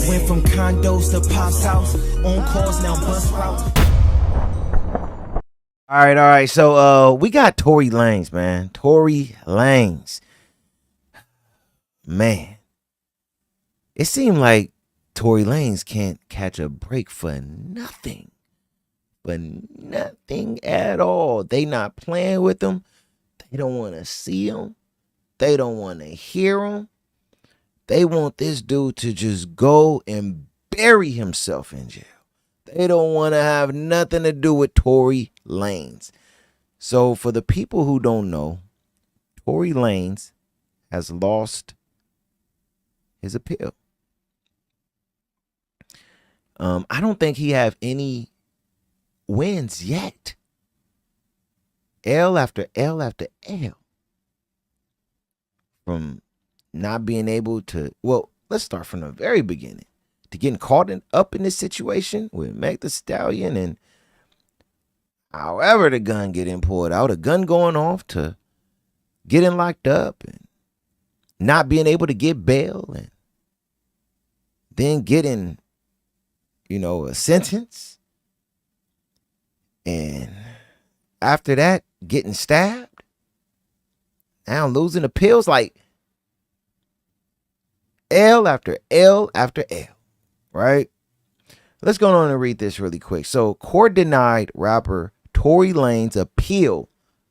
Went from condos to Pop's house. On calls now bus routes. All right. So we got Tory Lanez, man. Tory Lanez. Man. It seemed like Tory Lanez can't catch a break for nothing. But nothing at all. They not playing with him. They don't want to see him. They don't want to hear him. They want this dude to just go and bury himself in jail. They don't want to have nothing to do with Tory Lanez. So for the people who don't know, Tory Lanez has lost his appeal. I don't think he have any wins yet. L after L after L. From not being able to, well, let's start from the very beginning. To getting caught up in this situation with Meg Thee Stallion, and however the gun getting pulled out, a gun going off, to getting locked up and not being able to get bail, and then getting, a sentence. And after that, getting stabbed. Now losing appeals, like L after L after L, right? Let's go on and read this really quick. So, court denied rapper Tory Lanez appeal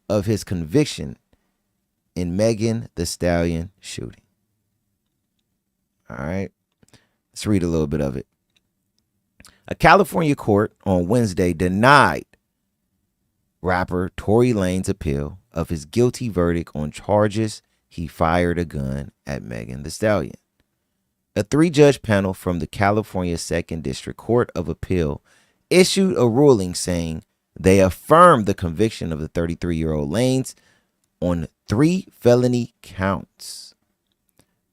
of his conviction in Megan Thee Stallion shooting. All right, let's read a little bit of it. A California court on Wednesday denied rapper Tory Lanez appeal of his guilty verdict on charges he fired a gun at Megan Thee Stallion. A 3-judge panel from the California 2nd District Court of Appeal issued a ruling saying they affirmed the conviction of the 33-year-old Lanez on 3 felony counts.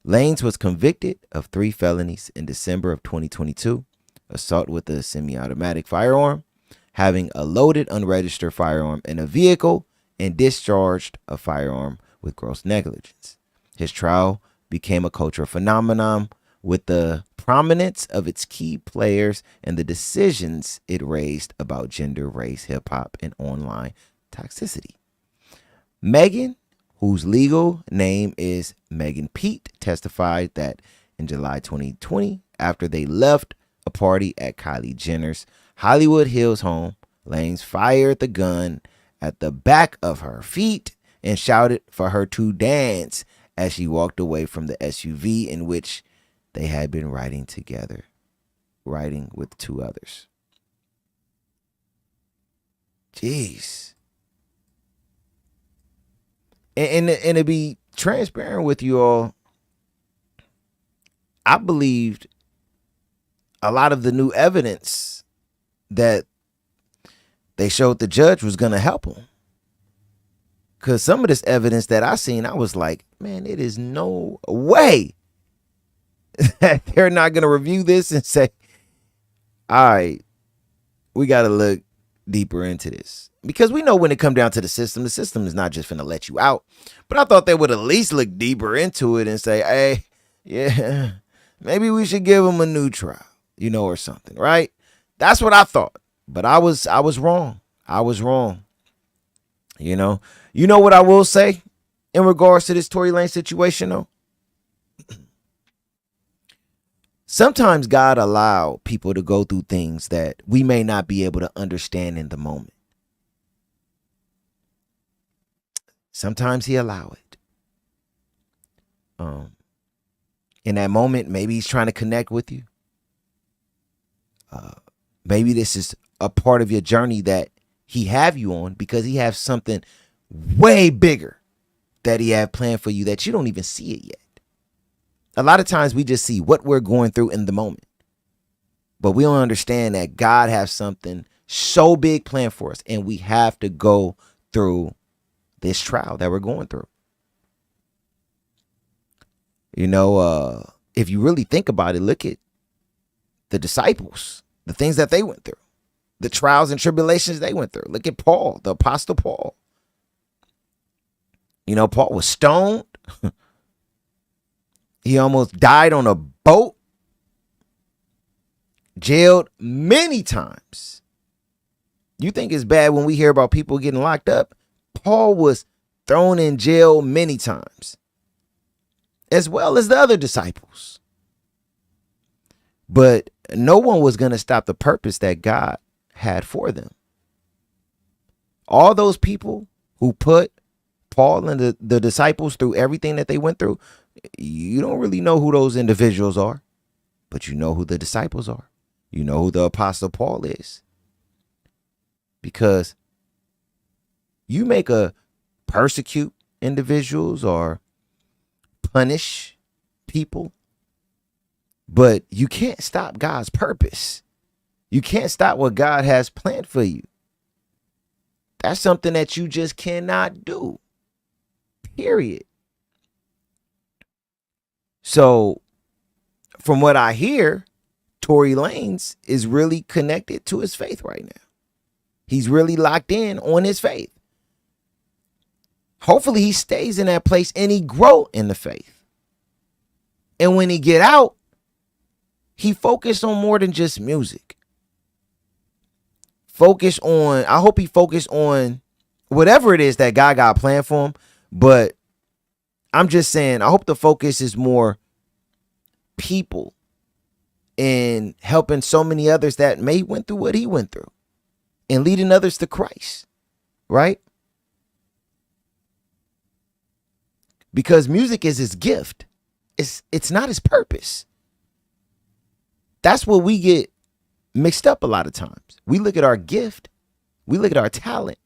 Lanez was convicted of 3 felonies in December of 2022, assault with a semi-automatic firearm, having a loaded unregistered firearm in a vehicle, and discharged a firearm with gross negligence. His trial became a cultural phenomenon with the prominence of its key players and the decisions it raised about gender, race, hip-hop, and online toxicity. Megan, whose legal name is Megan Pete, testified that in July 2020, after they left a party at Kylie Jenner's Hollywood Hills home, Lanez fired the gun at the back of her feet and shouted for her to dance as she walked away from the SUV in which they had been riding together, riding with 2 others. Jeez. And to be transparent with you all, I believed a lot of the new evidence that they showed the judge was going to help him. Because some of this evidence that I seen, I was like, man, it is no way that they're not going to review this and say, all right, we got to look deeper into this. Because we know when it come down to the system is not just finna let you out. But I thought they would at least look deeper into it and say, hey, yeah, maybe we should give him a new trial, or something, right? That's what I thought. But I was wrong. I was wrong. You know what I will say in regards to this Tory Lanez situation, though? Sometimes God allow people to go through things that we may not be able to understand in the moment. Sometimes he allow it. In that moment, maybe he's trying to connect with you. Maybe this is a part of your journey that he have you on because he has something way bigger that he have planned for you that you don't even see it yet. A lot of times we just see what we're going through in the moment, but we don't understand that God has something so big planned for us, and we have to go through this trial that we're going through. If you really think about it, look at the disciples, the things that they went through, the trials and tribulations they went through. Look at Paul, the Apostle Paul. Paul was stoned. He almost died on a boat. jailed many times. You think it's bad when we hear about people getting locked up? Paul was thrown in jail many times, as well as the other disciples. But no one was going to stop the purpose that God had for them. All those people who put Paul and the disciples through everything that they went through, you don't really know who those individuals are, but you know who the disciples are. You know who the Apostle Paul is. Because you make a persecute individuals or punish people, but you can't stop God's purpose. You can't stop what God has planned for you. That's something that you just cannot do. Period. So from what I hear, Tory Lanez is really connected to his faith right now. He's really locked in on his faith. Hopefully he stays in that place and he grow in the faith. And when he get out, he focused on more than just music. I hope he focused on whatever it is that God got planned for him. But I'm just saying, I hope the focus is more people and helping so many others that may went through what he went through and leading others to Christ, right? Because music is his gift. It's not his purpose. That's what we get mixed up a lot of times. We look at our gift, we look at our talent,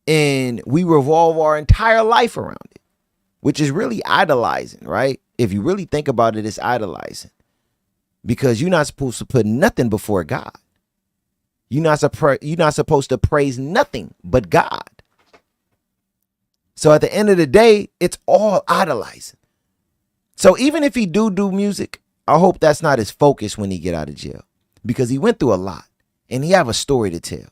and we revolve our entire life around it, which is really idolizing, right? If you really think about it, it's idolizing. Because you're not supposed to put nothing before God. You're not supposed to praise nothing but God. So at the end of the day, it's all idolizing. So even if he do music, I hope that's not his focus when he get out of jail. Because he went through a lot. And he have a story to tell.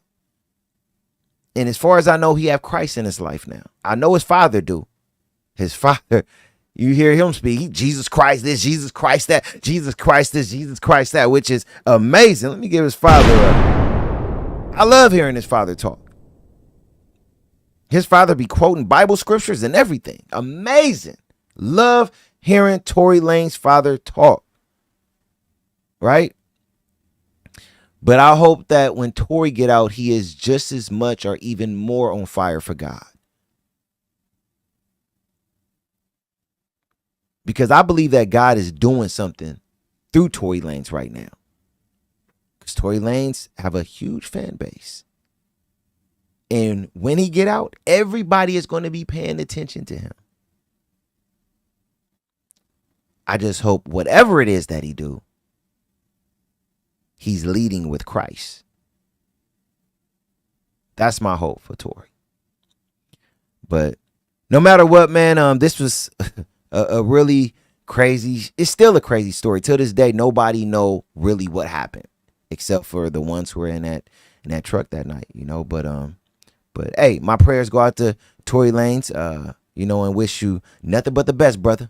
And as far as I know, he have Christ in his life now. I know his father do. His father, you hear him speak, Jesus Christ this, Jesus Christ that, Jesus Christ this, Jesus Christ that, which is amazing. Let me give his father I love hearing his father talk. His father be quoting Bible scriptures and everything. Amazing. Love hearing Tory Lanez's father talk. Right? But I hope that when Tory get out, he is just as much or even more on fire for God. Because I believe that God is doing something through Tory Lanez right now. Because Tory Lanez have a huge fan base. And when he get out, everybody is going to be paying attention to him. I just hope whatever it is that he do, he's leading with Christ. That's my hope for Tory. But no matter what, man, this was a really crazy, it's still a crazy story. Till this day, nobody know really what happened except for the ones who were in that truck that night, you know. But hey, my prayers go out to Tory Lanez, you know, and wish you nothing but the best, brother.